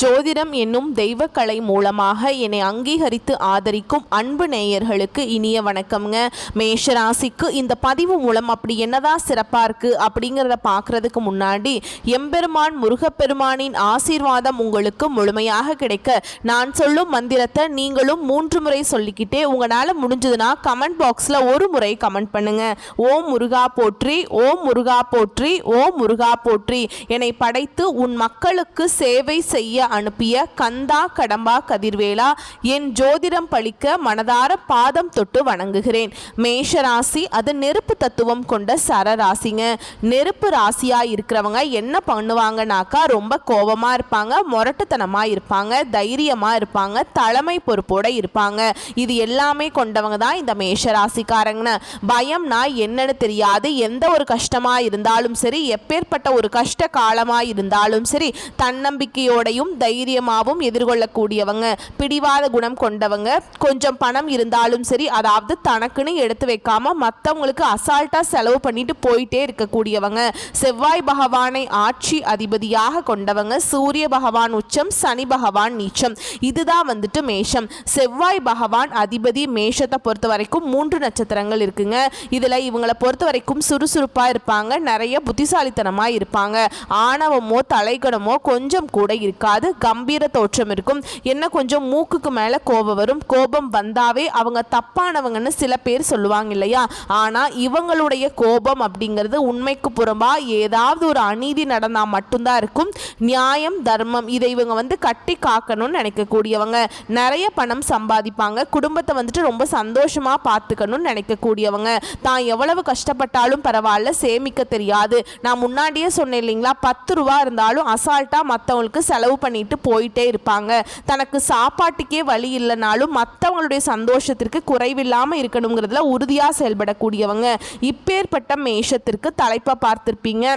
ஜோதிடம் என்னும் தெய்வக்கலை மூலமாக என்னை அங்கீகரித்து ஆதரிக்கும் அன்பு நேயர்களுக்கு இனிய வணக்கம்ங்க. மேஷராசிக்கு இந்த பதிவு மூலம் அப்படி என்னதான் சிறப்பாக இருக்குது அப்படிங்கிறத பார்க்குறதுக்கு முன்னாடி எம்பெருமான் முருகப்பெருமானின் ஆசீர்வாதம் உங்களுக்கு முழுமையாக கிடைக்க நான் சொல்லும் மந்திரத்தை நீங்களும் 3 முறை சொல்லிக்கிட்டே உங்களால் முடிஞ்சதுன்னா கமெண்ட் பாக்ஸில் ஒரு முறை கமெண்ட் பண்ணுங்க. ஓம் முருகா போற்றி, ஓம் முருகா போற்றி, ஓம் முருகா போற்றி. என்னை படைத்து உன் மக்களுக்கு சேவை செய்ய அனுப்பிய கந்தா கடம்பா கதிர்வேலா, என் ஜோதிடம் பழிக்க மனதார பாதம் தொட்டு வணங்குகிறேன். மேஷராசி அது நெருப்பு தத்துவம் கொண்ட சரராசிங்க. நெருப்பு ராசியா இருக்கிறவங்க என்ன பண்ணுவாங்கனாக்கா ரொம்ப கோபமா இருப்பாங்க, முரட்டுத்தனமா இருப்பாங்க, தைரியமா இருப்பாங்க, தலைமை பொறுப்போட இருப்பாங்க. இது எல்லாமே கொண்டவங்க தான் இந்த மேஷராசிக்காரங்க. பயம்னா என்னன்னு தெரியாது. எந்த ஒரு கஷ்டமா இருந்தாலும் சரி, எப்பேற்பட்ட ஒரு கஷ்ட காலமா இருந்தாலும் சரி, தன்னம்பிக்கையோடையும் தைரியமாகவும் எதிர்கொள்ளக்கூடியவங்க. பிடிவாத குணம் கொண்டவங்க. கொஞ்சம் பணம் இருந்தாலும் சரி, அதாவது தனக்குன்னு எடுத்து வைக்காம மற்றவங்களுக்கு அசால்ட்டா செலவு பண்ணிட்டு போயிட்டே இருக்கக்கூடியவங்க. செவ்வாய் பகவானை ஆட்சி அதிபதியாக கொண்டவங்க. சூரிய பகவான் உச்சம், சனி பகவான் நீச்சம். இதுதான் வந்துட்டு மேஷம். செவ்வாய் பகவான் அதிபதி மேஷத்தை பொறுத்த வரைக்கும் 3 நட்சத்திரங்கள் இருக்குங்க. இதுல இவங்களை பொறுத்த வரைக்கும் சுறுசுறுப்பா இருப்பாங்க, நிறைய புத்திசாலித்தனமா இருப்பாங்க. ஆணவமோ தலைகணமோ கொஞ்சம் கூட இருக்காது. கம்பீர தோற்றம் இருக்கும். என்ன கொஞ்சம் மூக்குக்கு மேல கோபம் வரும். கோபம் வந்தாவே அவங்க தப்பானவங்கன்னு சில பேர் சொல்லுவாங்க இல்லையா? ஆனா இவங்களுடைய கோபம் அப்படிங்கிறது உண்மைக்கு புறம்பா ஏதாவது ஒரு அநீதி நடந்தா மட்டும்தான் இருக்கும். நியாயம் தர்மம் இதை இவங்க கட்டி காக்கணும்னு நினைக்கக்கூடியவங்க. நிறைய பணம் சம்பாதிப்பாங்க. குடும்பத்தை ரொம்ப சந்தோஷமா பார்த்துக்கணும்னு நினைக்கக்கூடியவங்க. தான் எவ்வளவு கஷ்டப்பட்டாலும் பரவாயில்ல, சேமிக்க தெரியாது. நான் முன்னாடியே சொன்னேன் இல்லைங்களா, 10 ரூபா இருந்தாலும் அசால்ட்டா மற்றவங்களுக்கு செலவு பண்ணிட்டு போயிட்டே இருப்பாங்க. தனக்கு சாப்பாட்டுக்கே வழி இல்லைனாலும் மற்றவங்களுடைய சந்தோஷத்திற்கு குறைவில்லாமல் இருக்கணுங்கிறதுல உறுதியாக செயல்படக்கூடியவங்க. இப்பேற்பட்ட மேஷத்திற்கு தலைப்பை பார்த்திருப்பீங்க.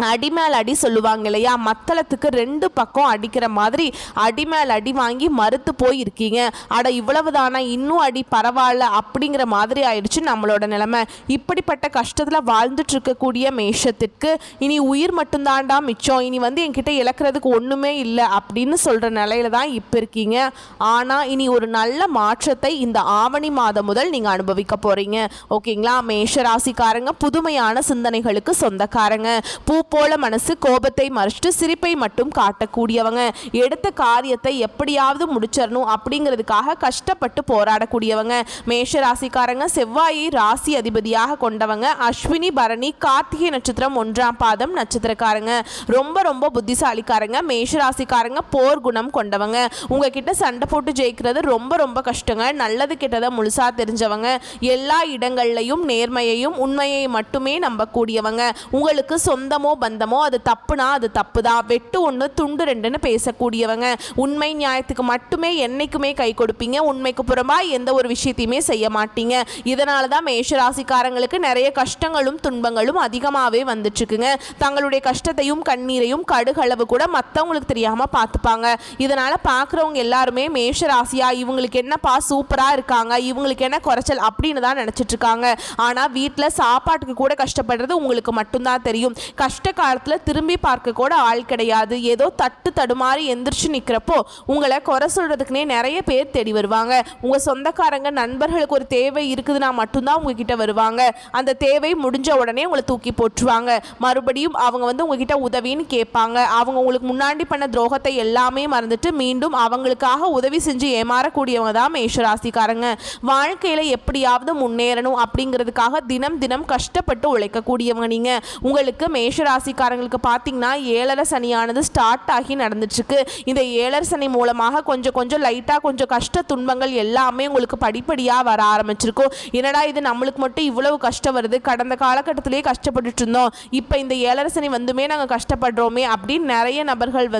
அடிமேல் அடி சொல்லுவாங்க இல்லையா? மத்தளத்துக்கு 2 பக்கம் அடிக்கிற மாதிரி அடிமேல் அடி வாங்கி மறுத்து போயிருக்கீங்க. அட இவ்வளவுதானா, இன்னும் அடி பரவாயில்ல அப்படிங்கிற மாதிரி ஆயிடுச்சு நம்மளோட நிலைமை. இப்படிப்பட்ட கஷ்டத்தில் வாழ்ந்துட்டு இருக்கக்கூடிய மேஷத்திற்கு இனி உயிர் மட்டும்தான்டா மிச்சம், இனி என்கிட்ட இழக்கிறதுக்கு ஒன்றுமே இல்லை அப்படின்னு சொல்கிற நிலையில தான் இப்போ இருக்கீங்க. ஆனால் இனி ஒரு நல்ல மாற்றத்தை இந்த ஆவணி மாதம் முதல் நீங்கள் அனுபவிக்க போகிறீங்க. ஓகேங்களா? மேஷராசிக்காரங்க புதுமையான சிந்தனைகளுக்கு சொந்தக்காரங்க. பூ போல மனசு, கோபத்தை மறைச்சிட்டு சிரிப்பை மட்டும் காட்டக்கூடியவங்க. எடுத்த காரியத்தை எப்படியாவது முடிச்சிடணும் அப்படிங்கிறதுக்காக கஷ்டப்பட்டு போராடக்கூடியவங்க. மேஷ ராசிக்காரங்க செவ்வாயை ராசி அதிபதியாக கொண்டவங்க. அஸ்வினி பரணி கார்த்திகை நட்சத்திரம் 1ஆம் பாதம் நட்சத்திரக்காரங்க. ரொம்ப ரொம்ப புத்திசாலிக்காரங்க. மேஷ ராசிக்காரங்க போர் குணம் கொண்டவங்க. உங்ககிட்ட சண்டை போட்டு ஜெயிக்கிறது ரொம்ப ரொம்ப கஷ்டங்க. நல்லது கெட்டதை முழுசா தெரிஞ்சவங்க. எல்லா இடங்கள்லையும் நேர்மையையும் உண்மையை மட்டுமே நம்பக்கூடியவங்க. உங்களுக்கு சொந்தமோ பந்தமோ அது தப்புனா அது தப்புதான், வெட்டு 1 துண்டு 2ன்னு பேசக்கூடியவங்க. உண்மை நியாயத்துக்கு மட்டுமே என்னைக்குமே கை கொடுப்பீங்க. உண்மைக்கு புறம்பா எந்த ஒரு விஷயத்தையுமே செய்ய மாட்டீங்க. இதனால தான் மேஷராசிக்காரங்களுக்கு நிறைய கஷ்டங்களும் துன்பங்களும் அதிகமாகவே வந்துட்டு இருக்குங்க. தங்களுடைய கஷ்டத்தையும் கண்ணீரையும் கடுகளவு கூட மற்றவங்களுக்கு தெரியாம பார்த்துப்பாங்க. இதனால பார்க்குறவங்க எல்லாருமே மேஷராசியா இவங்களுக்கு என்னப்பா சூப்பரா இருக்காங்க, இவங்களுக்கு என்ன குறைச்சல் அப்படின்னு தான் நினைச்சிட்டு இருக்காங்க. ஆனா வீட்டில் சாப்பாட்டுக்கு கூட கஷ்டப்படுறது உங்களுக்கு மட்டும்தான் தெரியும். கஷ்ட காலத்தில் திரும்பி பார்க்க கூட ஆள் கிடையாது. ஏதோ தட்டு தடுமாறி எந்திரிச்சு நிற்கிறப்போ உங்களை குறை சொல்றதுக்குனே நிறைய பேர் தேடி வருவாங்க. உங்கள் சொந்தக்காரங்க நண்பர்களுக்கு ஒரு தேவை இருக்குதுன்னா மட்டும்தான் உங்ககிட்ட வருவாங்க. அந்த தேவை முடிஞ்ச உடனே உங்களை தூக்கி போட்டுருவாங்க. மறுபடியும் அவங்க உங்ககிட்ட உதவின்னு கேட்பாங்க. அவங்க உங்களுக்கு முன்னாடி பண்ண துரோகத்தை எல்லாமே மறந்துட்டு மீண்டும் அவங்களுக்காக உதவி செஞ்சு ஏமாறக்கூடியவங்க தான் மேஷராசிக்காரங்க. வாழ்க்கையில் எப்படியாவது முன்னேறணும் அப்படிங்கிறதுக்காக தினம் தினம் கஷ்டப்பட்டு உழைக்கக்கூடியவங்க நீங்க. உங்களுக்கு மேஷராசிக்காரங்களுக்கு பார்த்தீங்கன்னா 7 சனியானது ஸ்டார்ட் ஆகி நடந்துட்டுருக்கு. இந்த 7 சனி மூலமாக கொஞ்சம் லைட்டாக கொஞ்சம் கஷ்ட துன்பங்கள் எல்லாமே உங்களுக்கு படிப்படியாக வர ஆரம்பிச்சிருக்கும். என்னடா இது நம்மளுக்கு மட்டும் இவ்வளவு கஷ்டம் வருது, கடந்த காலகட்டத்திலேயே கஷ்டப்பட்டுட்டு இருந்தோம், இப்போ இந்த 7 சனி வந்துமே நாங்கள் கஷ்டப்படுறோமே அப்படின்னு நிறைய நபர்கள்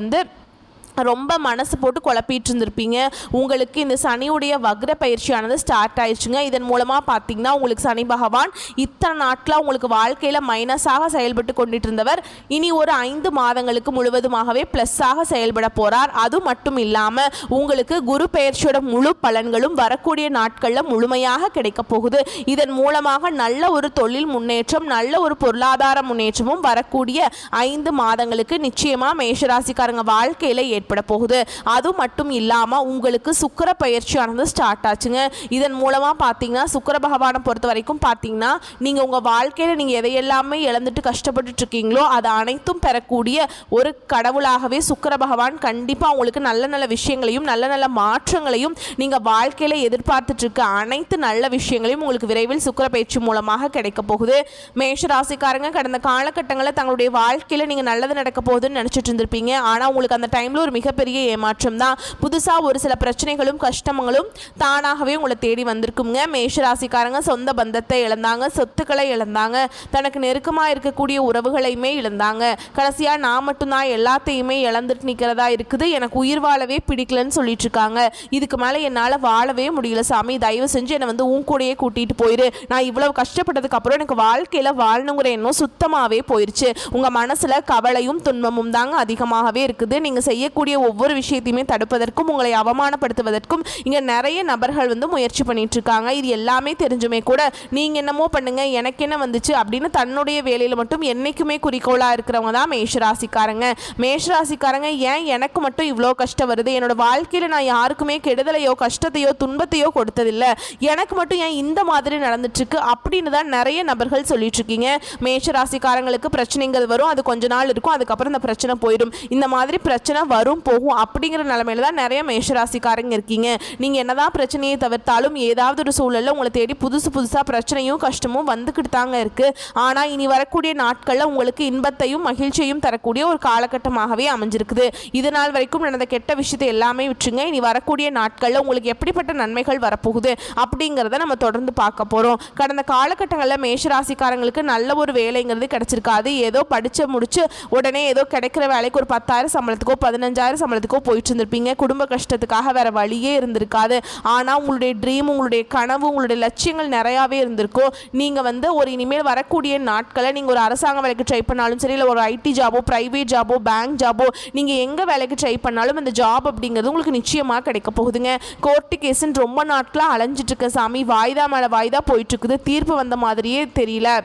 ரொம்ப மனசு போட்டு குழப்பிட்டு இருந்திருப்பீங்க. உங்களுக்கு இந்த சனியுடைய வக்ர பயிற்சியானது ஸ்டார்ட் ஆயிடுச்சுங்க. இதன் மூலமாக பார்த்தீங்கன்னா உங்களுக்கு சனி பகவான் இத்தனை நாட்களாக உங்களுக்கு வாழ்க்கையில் மைனஸாக செயல்பட்டு கொண்டுட்டு இருந்தவர் இனி ஒரு 5 மாதங்களுக்கு முழுவதுமாகவே ப்ளஸ்ஸாக செயல்பட போகிறார். அது மட்டும் இல்லாமல் உங்களுக்கு குரு பயிற்சியோட முழு பலன்களும் வரக்கூடிய நாட்களில் முழுமையாக கிடைக்க போகுது. இதன் மூலமாக நல்ல ஒரு தொழில் முன்னேற்றம், நல்ல ஒரு பொருளாதார முன்னேற்றமும் வரக்கூடிய 5 மாதங்களுக்கு நிச்சயமாக மேஷராசிக்காரங்க வாழ்க்கையில் ஏற்பட போகுது. அது மட்டும் இல்லாமல் உங்களுக்கு சுக்கிர பயிற்சியானது ஸ்டார்ட் ஆச்சுங்க. இதன் மூலமாக பார்த்தீங்கன்னா சுக்கிர பகவானை பொறுத்த வரைக்கும் பார்த்தீங்கன்னா நீங்கள் உங்கள் வாழ்க்கையில் நீங்கள் எதையெல்லாமே இழந்துட்டு கஷ்டப்பட்டுட்டு இருக்கீங்களோ அதை அனைத்தும் பெறக்கூடிய ஒரு கடவுளாகவே சுக்கிர பகவான் கண்டிப்பாக உங்களுக்கு நல்ல நல்ல விஷயங்களையும் நல்ல நல்ல மாற்றங்களையும் நீங்கள் வாழ்க்கையில் எதிர்பார்த்துட்டு இருக்க அனைத்து நல்ல விஷயங்களையும் உங்களுக்கு விரைவில் சுக்கிர பயிற்சி மூலமாக கிடைக்க போகுது. மேஷராசிக்காரங்க கடந்த காலகட்டங்களில் தங்களுடைய வாழ்க்கையில் நீங்கள் நல்லது நடக்க போகுதுன்னு நினச்சிட்டு இருந்திருப்பீங்க. ஆனால் உங்களுக்கு அந்த டைமில் ஒரு மிகப்பெரிய ஏமாற்றம் தான். புதுசாக ஒரு சில பிரச்சனைகளும் கஷ்டங்களும் தானாகவே உங்களை தேடி வந்திருக்குங்க. மேஷராசிக்காரங்க சொந்த பந்தத்தை இழந்தாங்க, சொத்துக்களை இழந்தாங்க, தனக்கு நெருக்கமாக இருக்கக்கூடிய உறவுகளையுமே இழந்தாங்க. கடைசியாக நான் மட்டும்தான் எல்லாத்தையுமே இழந்துட்டு நிற்கிறதா இருக்குது, எனக்கு உயிர் வாழவே பிடிக்கலன்னு சொல்லிட்டு இருக்காங்க. இதுக்கு மேலே என்னால் வாழவே முடியல சாமி, தயவு செஞ்சு என்னை வந்து உன் கூடயே கூட்டிகிட்டு போயிரு. நான் இவ்வளவு கஷ்டப்பட்டதுக்கு அப்புறம் எனக்கு வாழ்க்கையில் வாழணுங்கிற எண்ணம் சுத்தமாகவே போயிடுச்சு. உங்கள் மனசில் கவலையும் துன்பமும் தாங்க அதிகமாகவே இருக்குது. நீங்கள் செய்யக்கூடிய ஒவ்வொரு விஷயத்தையுமே தடுப்பதற்கும் உங்களை அவமானப்படுத்துவதற்கும் இங்கே நிறைய நபர்கள் வந்து முயற்சி பண்ணிட்டு இருக்காங்க. இது எல்லாமே தெரிஞ்சுமே கூட நீங்கள் என்னமோ பண்ணுங்க எனக்கு என்ன வந்துச்சு அப்படின்னு தன்னுடைய வேலையில் மட்டும் என்றைக்குமே குறிக்கோளாக இருக்கிறவங்க தான் மேஷராசிக்காரங்க. மேஷராசிக்காரங்க ஏன் எனக்கு மட்டும் இவ்வளோ கஷ்டம் வருது, என்னோட வாழ்க்கையில் நான் யாருக்குமே கெடுதலையோ கஷ்டத்தையோ துன்பத்தையோ கொடுத்ததில்லை, எனக்கு மட்டும் ஏன் இந்த மாதிரி நடந்துட்டு இருக்கு அப்படின்னு தான் நிறைய நபர்கள் சொல்லிட்டு இருக்கீங்க. மேஷராசிக்காரங்களுக்கு பிரச்சனைகள் வரும், அது கொஞ்ச நாள் இருக்கும், அதுக்கப்புறம் இந்த பிரச்சனை போயிடும். இந்த மாதிரி பிரச்சனை வரும் போகும் அப்படிங்கிற நிலைமையில தான் நிறைய மேஷராசிக்காரங்க இருக்கீங்க. நீங்கள் என்னதான் பிரச்சனையை தவிர்த்தாலும் ஏதாவது ஒரு சூழலில் உங்களை தேடி புதுசாக பிரச்சனையும் கஷ்டமும் வந்துக்கிட்டு தாங்க இருக்குது. ஆனால் இனி வரக்கூடிய நாட்களில் உங்களுக்கு இன்பத்தையும் மகிழ்ச்சியையும் தரக்கூடிய ஒரு காலகட்டமாகவே அமைஞ்சிருக்குது. இது நாள் வரைக்கும் நடந்த கெட்ட விஷயத்தை எல்லாமே விட்டுருங்க. இனி வரக்கூடிய நாட்களில் உங்களுக்கு எப்படிப்பட்ட நன்மைகள் வரப்போகுது அப்படிங்கிறத நம்ம தொடர்ந்து பார்க்க போகிறோம். கடந்த காலகட்டங்களில் மேஷராசிக்காரங்களுக்கு நல்ல ஒரு வேலைங்கிறது கிடைச்சிருக்காது. ஏதோ படித்து முடிச்சு உடனே ஏதோ கிடைக்கிற வேலைக்கு ஒரு 10,000 சம்பளத்துக்கோ 15,000 சம்பளத்துக்கோ போயிட்டு இருந்திருப்பீங்க. குடும்ப கஷ்டத்துக்காக வேற வழியே இருந்திருக்காது. ஆனால் உங்களுடைய ட்ரீம், உங்களுடைய கனவு, உங்களுடைய லட்சியங்கள் நிறையாவே இருந்திருக்கும். நீங்கள் வந்து ஒரு இனிமேல் வரக்கூடிய நாட்களை நீங்கள் ஒரு அரசாங்க வேலைக்கு ட்ரை பண்ணாலும் சரி, இல்லை ஒரு ஐடி ஜாபோ, ப்ரைவேட் ஜாபோ, பேங்க் ஜாபோ, நீங்கள் எங்கே வேலைக்கு ட்ரை பண்ணாலும் அந்த ஜாப் அப்படிங்கிறது உங்களுக்கு நிச்சயமாக கிடைக்க போகுதுங்க. கோர்ட்டு கேஸுன்னு ரொம்ப நாட்களாக அலைஞ்சிட்டு இருக்க சாமி, வாய்தா மேலே வாய்தா போயிட்டு இருக்குது, தீர்ப்பு வந்த மாதிரியே தெரியல,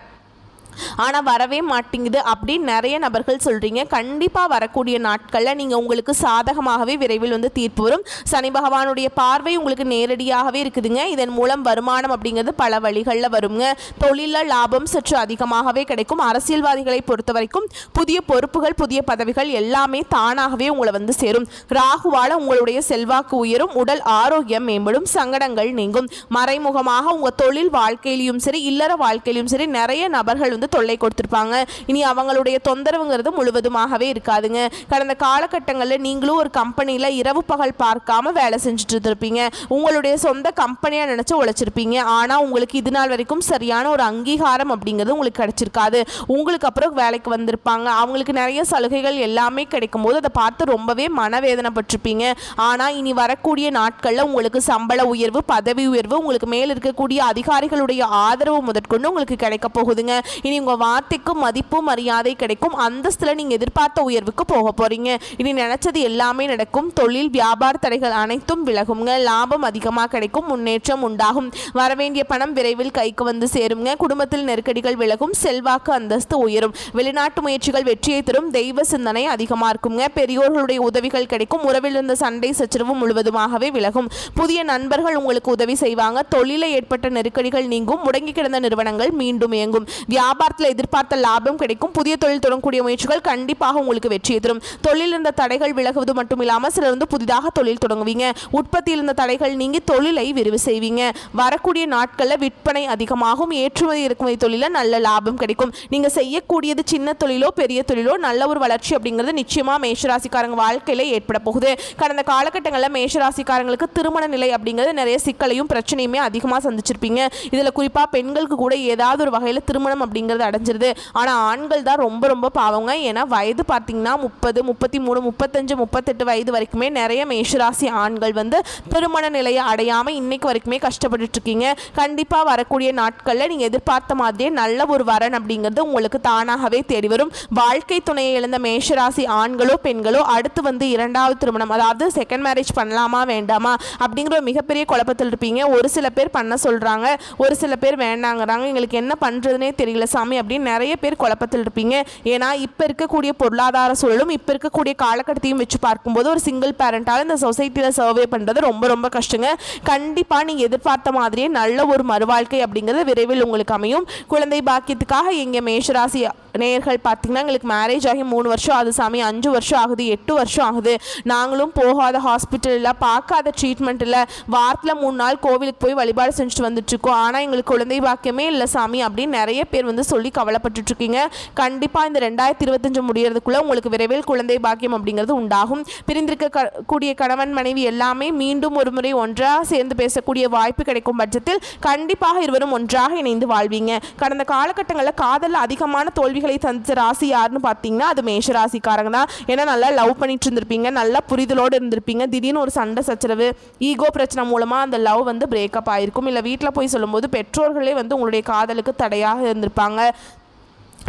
ஆனால் வரவே மாட்டேங்குது அப்படின்னு நிறைய நபர்கள் சொல்கிறீங்க. கண்டிப்பாக வரக்கூடிய நாட்களில் நீங்கள் உங்களுக்கு சாதகமாகவே விரைவில் வந்து தீர்ப்பு வரும். சனி பகவானுடைய பார்வை உங்களுக்கு நேரடியாகவே இருக்குதுங்க. இதன் மூலம் வருமானம் அப்படிங்கிறது பல வழிகளில் வருங்க. தொழிலில் லாபம் சற்று அதிகமாகவே கிடைக்கும். அரசியல்வாதிகளை பொறுத்த வரைக்கும் புதிய பொறுப்புகள், புதிய பதவிகள் எல்லாமே தானாகவே உங்களை வந்து சேரும். ராகுவால் உங்களுடைய செல்வாக்கு உயரும், உடல் ஆரோக்கியம் மேம்படும், சங்கடங்கள் நீங்கும். மறைமுகமாக உங்கள் தொழில் வாழ்க்கையிலும் சரி, இல்லற வாழ்க்கையிலும் சரி நிறைய நபர்கள் வந்து தொல்லை கொடுத்திருப்பாங்க. இனி அவங்களுடைய தொந்தரவுங்கிறது முழுவதுமாகவே இருக்காதுங்க. கடந்த காலகட்டங்களில் நீங்களும் ஒரு கம்பெனியில் இரவு பகல் பார்க்காம வேலை செஞ்சுட்டு இருந்திருப்பீங்க. உங்களுடைய சொந்த கம்பெனியாக நினச்சி உழைச்சிருப்பீங்க. ஆனால் உங்களுக்கு இது நாள் வரைக்கும் சரியான ஒரு அங்கீகாரம் அப்படிங்கிறது உங்களுக்கு கிடைச்சிருக்காது. உங்களுக்கு அப்புறம் வேலைக்கு வந்திருப்பாங்க, அவங்களுக்கு நிறைய சலுகைகள் எல்லாமே கிடைக்கும் போது அதை பார்த்து ரொம்பவே மனவேதனைப்பட்டிருப்பீங்க. ஆனால் இனி வரக்கூடிய நாட்களில் உங்களுக்கு சம்பள உயர்வு, பதவி உயர்வு, உங்களுக்கு மேல் இருக்கக்கூடிய அதிகாரிகளுடைய ஆதரவு முதற்கொண்டு உங்களுக்கு கிடைக்க போகுதுங்க. இனி உங்கள் வார்த்தைக்கு மதிப்பு மரியாதை கிடைக்கும். அந்தஸ்தில் நீங்கள் எதிர்பார்த்த உயர்வுக்கு போக போகிறீங்க. இனி நினச்சது எல்லாமே நடக்கும். தொழில் வியாபார தடைகள் அனைத்தும் விலகுங்க. லாபம் அதிகமாக கிடைக்கும், முன்னேற்றம் உண்டாகும். வரவேண்டிய பணம் விரைவில் கைக்கு வந்து சேருங்க. குடும்பத்தில் நெருக்கடிகள் விலகும், செல்வாக்கு அந்தஸ்து உயரும். வெளிநாட்டு முயற்சிகள் வெற்றியை தரும். தெய்வ சிந்தனை அதிகமாக இருக்குங்க. பெரியோர்களுடைய உதவிகள் கிடைக்கும். உறவில் இருந்த சண்டை சச்சரவு முழுவதுமாகவே விலகும். புதிய நண்பர்கள் உங்களுக்கு உதவி செய்வாங்க. தொழிலில் ஏற்பட்ட நெருக்கடிகள் நீங்கும். முடங்கி கிடந்த நிறுவனங்கள் மீண்டும் இயங்கும். வியாபாரத்தில் எதிர்பார்த்த லாபம் கிடைக்கும். புதிய தொழில் தொடங்கக்கூடிய முயற்சிகள் கண்டிப்பாக உங்களுக்கு வெற்றியை தரும். தொழில் இருந்த தடைகள் விலகுவது மட்டும் இல்லாமல் சிலர் வந்து புதிதாக தொழில் தொடங்குவீங்க. உற்பத்தியில் இருந்த தடைகள் நீங்கி தொழிலை விரிவு செய்வீங்க. வரக்கூடிய நாட்களில் விற்பனை அதிகமாகும். ஏற்றுமதி இறக்குமதி தொழிலில் நல்ல லாபம் கிடைக்கும். நீங்கள் செய்யக்கூடியது சின்ன தொழிலோ பெரிய தொழிலோ நல்ல ஒரு வளர்ச்சி அப்படிங்கிறது நிச்சயமாக மேஷராசிக்காரங்க வாழ்க்கையில் ஏற்பட போகுது. கடந்த காலகட்டங்களில் மேஷராசிக்காரங்களுக்கு திருமண நிலை அப்படிங்கிறது நிறைய சிக்கலையும் பிரச்சனையுமே அதிகமாக சந்திச்சிருப்பீங்க. இதில் குறிப்பாக பெண்களுக்கு கூட ஏதாவது ஒரு வகையில் திருமணம் அப்படிங்கிறது அடைஞ்சிருது. ஆனால் ஆண்கள் தான் ரொம்ப ரொம்ப பாவங்க. ஏன்னா வயது பார்த்தீங்கன்னா 30, 33, 35, 38 வயது வரைக்குமே நிறைய மேஷராசி ஆண்கள் வந்து திருமண நிலையை அடையாமல் இன்னைக்கு வரைக்குமே கஷ்டப்பட்டு இருக்கீங்க. கண்டிப்பாக வரக்கூடிய நாட்களில் நீங்கள் எதிர்பார்த்த மாதிரியே நல்ல ஒரு வரன் அப்படிங்கிறது உங்களுக்கு தானாகவே தேடி வரும். வாழ்க்கை துணையை இழந்த மேஷராசி ஆண்களோ பெண்களோ அடுத்து வந்து இரண்டாவது திருமணம், அதாவது செகண்ட் மேரேஜ் பண்ணலாமா வேண்டாமா அப்படிங்கிற ஒரு மிகப்பெரிய குழப்பத்தில் இருப்பீங்க. ஒரு சில பேர் பண்ண சொல்கிறாங்க, ஒரு சில பேர் வேண்டாங்கிறாங்க. எங்களுக்கு என்ன பண்ணுறதுனே தெரியல சாமி, சாமி அப்படின்னு நிறைய பேர் குழப்பத்தில் இருப்பீங்க. ஏன்னா இப்போ இருக்கக்கூடிய பொருளாதார சூழலும் இப்போ இருக்கக்கூடிய காலகட்டத்தையும் வச்சு பார்க்கும்போது ஒரு சிங்கிள் பேரண்டால் இந்த சொசைட்டியில் சர்வே பண்ணுறது ரொம்ப ரொம்ப கஷ்டங்க. கண்டிப்பாக நீங்கள் எதிர்பார்த்த மாதிரியே நல்ல ஒரு மறுவாழ்க்கை அப்படிங்கிறது விரைவில் உங்களுக்கு அமையும். குழந்தை பாக்கியத்துக்காக எங்கள் மேஷராசி நேயர்கள் பார்த்தீங்கன்னா எங்களுக்கு மேரேஜ் ஆகி 3 வருஷம் ஆகுது சாமி, 5 வருஷம் ஆகுது, 8 வருஷம் ஆகுது, நாங்களும் போகாத ஹாஸ்பிட்டல் இல்லை, பார்க்காத ட்ரீட்மெண்ட் இல்லை, வாரத்தில் 3 நாள் கோவிலுக்கு போய் வழிபாடு செஞ்சுட்டு வந்துட்டுருக்கோம், ஆனால் எங்களுக்கு குழந்ை பாக்கியமே இல்லை சாமி அப்படின்னு நிறைய பேர் வந்து சொல்லி கவலைப்பட்டுட்ருக்கீங்க. கண்டிப்பாக இந்த 2025 முடியறதுக்குள்ளே உங்களுக்கு விரைவில் குழந்தை பாக்கியம் அப்படிங்கிறது உண்டாகும். பிரிந்திருக்கக்கூடிய கணவன் மனைவி எல்லாமே மீண்டும் ஒரு முறை ஒன்றாக சேர்ந்து பேசக்கூடிய வாய்ப்பு கிடைக்கும் பட்சத்தில் கண்டிப்பாக இருவரும் ஒன்றாக இணைந்து வாழ்வீங்க. கடந்த காலகட்டங்களில் காதலில் அதிகமான தோல்விகளை தந்த ராசி யாருன்னு பார்த்தீங்கன்னா அது மேஷராசிக்காரங்க தான். ஏன்னா நல்லா லவ் பண்ணிட்டு இருந்திருப்பீங்க, நல்லா புரிதலோடு இருந்திருப்பீங்க, திடீர்னு ஒரு சண்டை சச்சரவு ஈகோ பிரச்சனை மூலமாக அந்த லவ் வந்து பிரேக்கப் ஆகிருக்கும். இல்லை வீட்டில் போய் சொல்லும்போது பெற்றோர்களே வந்து உங்களுடைய காதலுக்கு தடையாக இருந்திருப்பாங்க.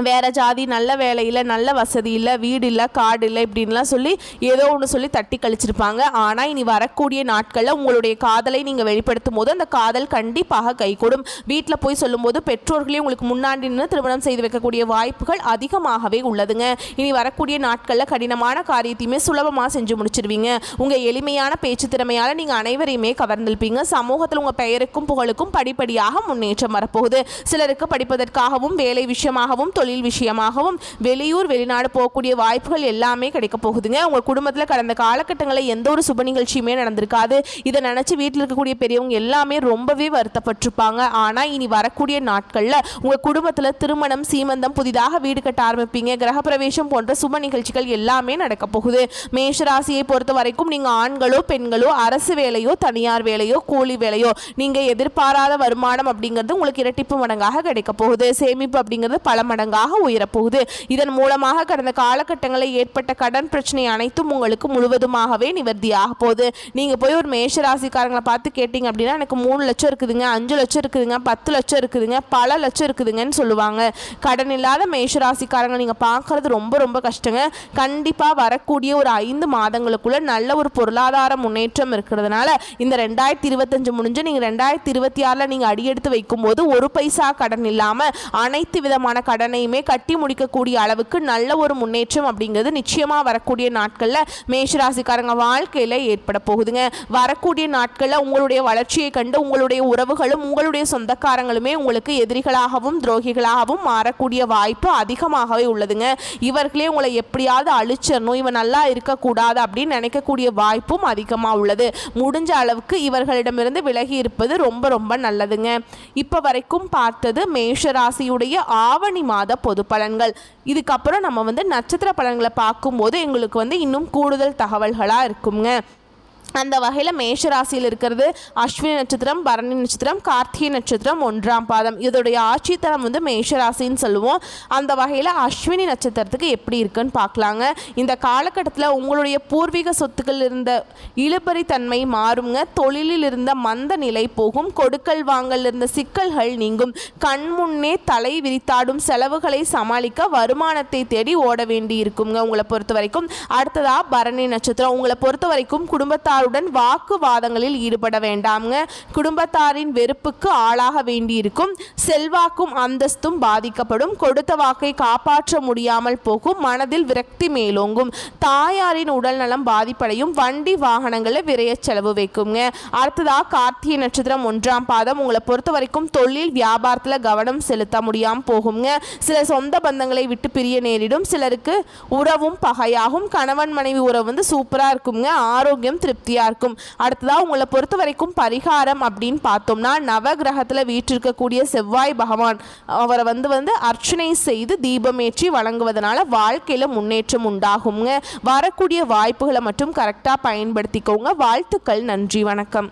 வேறு ஜாதி, நல்ல வேலையில், நல்ல வசதி இல்லை, வீடு இல்லை, காடு இல்லை இப்படின்லாம் சொல்லி ஏதோ ஒன்று சொல்லி தட்டி கழிச்சிருப்பாங்க. ஆனால் இனி வரக்கூடிய நாட்களில் உங்களுடைய காதலை நீங்கள் வெளிப்படுத்தும் போது அந்த காதல் கண்டிப்பாக கைகூடும். வீட்டில் போய் சொல்லும்போது பெற்றோர்களே உங்களுக்கு முன்னாடி நின்று திருமணம் செய்து வைக்கக்கூடிய வாய்ப்புகள் அதிகமாகவே உள்ளதுங்க. இனி வரக்கூடிய நாட்களில் கடினமான காரியத்தையுமே சுலபமாக செஞ்சு முடிச்சிருவீங்க. உங்கள் எளிமையான பேச்சு திறமையால் நீங்கள் அனைவரையுமே கவர்ந்திருப்பீங்க. சமூகத்தில் உங்கள் பெயருக்கும் புகழுக்கும் படிப்படியாக முன்னேற்றம் வரப்போகுது. சிலருக்கு படிப்பதற்காகவும் வேலை விஷயமாகவும் தொழில் விஷயமாகவும் வெளியூர் வெளிநாடு போகக்கூடிய வாய்ப்புகள் எல்லாமே கிடைக்க போகுதுங்க. உங்கள் குடும்பத்தில் கடந்த காலகட்டங்களில் எந்த ஒரு சுப நிகழ்ச்சியுமே நடந்திருக்காது. இதை நினச்சி வீட்டில் இருக்கக்கூடிய பெரியவங்க எல்லாமே ரொம்பவே வருத்தப்பட்டிருப்பாங்க. ஆனால் இனி வரக்கூடிய நாட்களில் உங்கள் குடும்பத்தில் திருமணம், சீமந்தம், புதிதாக வீடு கட்ட ஆரம்பிப்பீங்க, கிரகப்பிரவேசம் போன்ற சுப நிகழ்ச்சிகள் எல்லாமே நடக்க போகுது. மேஷராசியை பொறுத்த வரைக்கும் நீங்கள் ஆண்களோ பெண்களோ, அரசு வேலையோ தனியார் வேலையோ கூலி வேலையோ, நீங்கள் எதிர்பாராத வருமானம் அப்படிங்கிறது உங்களுக்கு இரட்டிப்பு மடங்காக கிடைக்க போகுது. சேமிப்பு அப்படிங்கிறது பல மடங்காக உயரப்போகுது. இதன் மூலமாக கடந்த காலகட்டங்களில் ஏற்பட்ட கடன் பிரச்சனை அனைத்தும் உங்களுக்கு முழுவதுமாகவே நிவர்த்தியாக போகுது. நீங்கள் போய் ஒரு மேஷராசிக்காரங்களை பார்த்து கேட்டீங்க அப்படின்னா எனக்கு 3 லட்சம் இருக்குதுங்க, 5 லட்சம் இருக்குதுங்க, 10 லட்சம் இருக்குதுங்க, பல லட்சம் இருக்குதுங்கன்னு சொல்லுவாங்க. கடன் இல்லாத மேஷராசிக்காரங்க நீங்கள் பார்க்கறது ரொம்ப ரொம்ப கஷ்டங்க. கண்டிப்பாக வரக்கூடிய ஒரு 5 மாதங்களுக்குள்ள நல்ல ஒரு பொருளாதார முன்னேற்றம் இருக்கிறதுனால இந்த 2025 முடிஞ்சு நீங்கள் 2026 நீங்கள் அடியெடுத்து வைக்கும்போது ஒரு பைசா கடன் இல்லாமல் அனைத்து விதமான கடனையுமே கட்டி முடிக்கக்கூடிய அளவுக்கு நல்ல ஒரு முன்னேற்றம் அப்படிங்கிறது நிச்சயமாக வரக்கூடிய நாட்களில் மேஷராசிக்காரங்க வாழ்க்கையில் ஏற்பட போகுதுங்க. வரக்கூடிய நாட்களில் உங்களுடைய வளர்ச்சியை கண்டு உங்களுடைய உறவுகளும் உங்களுடைய சொந்தக்காரங்களுமே உங்களுக்கு எதிரிகளாகவும் துரோகிகளாகவும் மாறக்கூடிய வாய்ப்பு அதிகமாகவே உள்ளதுங்க. இவர்களே உங்களை எப்படியாவது அழிச்சிடணும், இவன் நல்லா இருக்கக்கூடாது அப்படின்னு நினைக்கக்கூடிய வாய்ப்பும் அதிகமாக உள்ளது. முடிஞ்ச அளவுக்கு இவர்களிடமிருந்து விலகி இருப்பது ரொம்ப ரொம்ப நல்லதுங்க. இப்போ வரைக்கும் பார்த்தது மேஷராசியுடைய ஆவணி மாத பொது பலன்கள். இதுக்கப்புறம் நம்ம வந்து நட்சத்திர பலன்களை பார்க்கும்போது எங்களுக்கு வந்து இன்னும் கூடுதல் தகவல்களாக இருக்குங்க. அந்த வகையில் மேஷராசியில் இருக்கிறது அஸ்வினி நட்சத்திரம், பரணி நட்சத்திரம், கார்த்திகை நட்சத்திரம் 1ஆம் பாதம். இதோடைய ஆட்சித்தரம் வந்து மேஷராசின்னு சொல்லுவோம். அந்த வகையில் அஸ்வினி நட்சத்திரத்துக்கு எப்படி இருக்குன்னு பார்க்கலாங்க. இந்த காலகட்டத்தில் உங்களுடைய பூர்வீக சொத்துக்கள் இருந்த இழுபறி தன்மை மாறுங்க. தொழிலில் இருந்த மந்த நிலை போகும். கொடுக்கல் வாங்கல் இருந்த சிக்கல்கள் நீங்கும். கண்முன்னே தலை விரித்தாடும் செலவுகளை சமாளிக்க வருமானத்தை தேடி ஓட வேண்டி இருக்குங்க உங்களை பொறுத்த வரைக்கும். அடுத்ததா பரணி நட்சத்திரம். உங்களை பொறுத்த வரைக்கும் குடும்பத்தார் வாக்குவாதங்களில் ஈடுபட வேண்டாம்ங்க. குடும்பத்தாரின் வெறுப்புக்கு ஆளாக வேண்டியிருக்கும். செல்வாக்கும் அந்தஸ்தும் பாதிக்கப்படும். கொடுத்த வாக்கை காப்பாற்ற முடியாமல் போகும். மனதில் விரக்தி மேலோங்கும். தாயாரின் உடல் நலம் பாதிப்படையும். வண்டி வாகனங்களை விரைய செலவு வைக்குங்க. அடுத்ததா கார்த்திகை நட்சத்திரம் 1ஆம் பாதம். உங்களை பொறுத்த வரைக்கும் தொழில் வியாபாரத்தில் கவனம் செலுத்த முடியாமல் போகுங்க. சில சொந்த பந்தங்களை விட்டு பிரிய நேரிடும். சிலருக்கு உறவும் பகையாகும். கணவன் மனைவி உறவு வந்து சூப்பராக இருக்குங்க. ஆரோக்கியம் திருப்தி இருக்கும். அடுத்ததா உங்களை பொறுத்த வரைக்கும் பரிகாரம் அப்படின்னு பார்த்தோம்னா நவகிரகத்தில் வீற்றிருக்கக்கூடிய செவ்வாய் பகவான் அவரை வந்து அர்ச்சனை செய்து தீபமேற்றி வழங்குவதனால வாழ்க்கையில் முன்னேற்றம் உண்டாகுங்க. வரக்கூடிய வாய்ப்புகளை மட்டும் கரெக்டாக பயன்படுத்திக்கோங்க. வாழ்த்துக்கள். நன்றி. வணக்கம்.